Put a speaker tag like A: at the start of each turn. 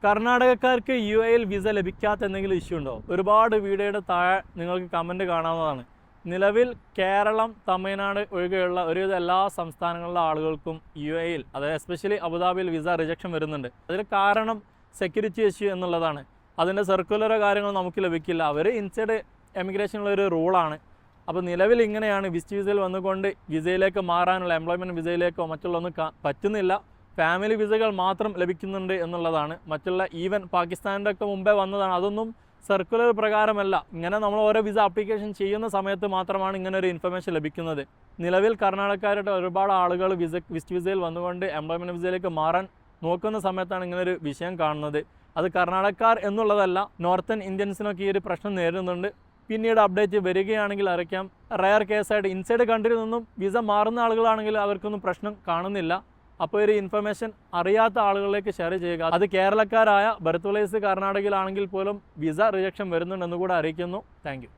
A: കർണാടകക്കാർക്ക് UAE visa ലഭിക്കാത്ത എന്തെങ്കിലും issue ഉണ്ടോ? ഒരുപാട് വീഡിയോയുടെ താഴെ നിങ്ങൾക്ക് കമൻറ്റ് കാണാവുന്നതാണ്. നിലവിൽ കേരളം, തമിഴ്നാട് ഒഴികെയുള്ള ഒരുവിധ എല്ലാ സംസ്ഥാനങ്ങളിലെ ആളുകൾക്കും UAE അതായത് എസ്പെഷ്യലി അബുദാബിയിൽ വിസ റിജക്ഷൻ വരുന്നുണ്ട്. അതിന് കാരണം സെക്യൂരിറ്റി ഇഷ്യൂ എന്നുള്ളതാണ്. അതിൻ്റെ സർക്കുലറോ കാര്യങ്ങളോ നമുക്ക് ലഭിക്കില്ല. അവർ ഇൻസൈഡ് എമിഗ്രേഷനുള്ള ഒരു റൂളാണ്. അപ്പോൾ നിലവിൽ ഇങ്ങനെയാണ്. വിസിറ്റ് വിസയിൽ വന്നുകൊണ്ട് വിസയിലേക്ക് മാറാനുള്ള എംപ്ലോയ്മെൻറ്റ് വിസയിലേക്കോ മറ്റുള്ളതൊന്നും പറ്റുന്നില്ല. ഫാമിലി വിസകൾ മാത്രം ലഭിക്കുന്നുണ്ട് എന്നുള്ളതാണ്. മറ്റുള്ള ഈവൻ പാകിസ്ഥാൻ്റെ ഒക്കെ മുമ്പേ വന്നതാണ്. അതൊന്നും സർക്കുലർ പ്രകാരമല്ല. ഇങ്ങനെ നമ്മൾ ഓരോ വിസ ആപ്ലിക്കേഷൻ ചെയ്യുന്ന സമയത്ത് മാത്രമാണ് ഇങ്ങനെ ഒരു ഇൻഫർമേഷൻ ലഭിക്കുന്നത്. നിലവിൽ കർണാടകക്കാരുടെ ഒരുപാട് ആളുകൾ വിസിറ്റ് വിസയിൽ വന്നുകൊണ്ട് എംപ്ലോയ്മെൻറ്റ് വിസയിലേക്ക് മാറാൻ നോക്കുന്ന സമയത്താണ് ഇങ്ങനൊരു വിഷയം കാണുന്നത്. അത് കർണാടകക്കാർ എന്നുള്ളതല്ല, നോർത്തേൺ ഇന്ത്യൻസിനൊക്കെ ഈ ഒരു പ്രശ്നം നേരിടുന്നുണ്ട്. പിന്നീട് അപ്ഡേറ്റ് വരികയാണെങ്കിൽ അറിയിക്കാം. റയർ കേസായിട്ട് ഇൻസൈഡ് കൺട്രിയിൽ നിന്നും വിസ മാറുന്ന ആളുകളാണെങ്കിൽ അവർക്കൊന്നും പ്രശ്നം കാണുന്നില്ല. അപ്പോൾ ഒരു ഇൻഫർമേഷൻ അറിയാത്ത ആളുകളിലേക്ക് ഷെയർ ചെയ്യുക. അത് കേരളക്കാരായ ബർത്ത് പ്ലേസ് കർണാടകയിലാണെങ്കിൽ പോലും വിസ റിജക്ഷൻ വരുന്നുണ്ടെന്ന് കൂടെ അറിയിക്കുന്നു. Thank you.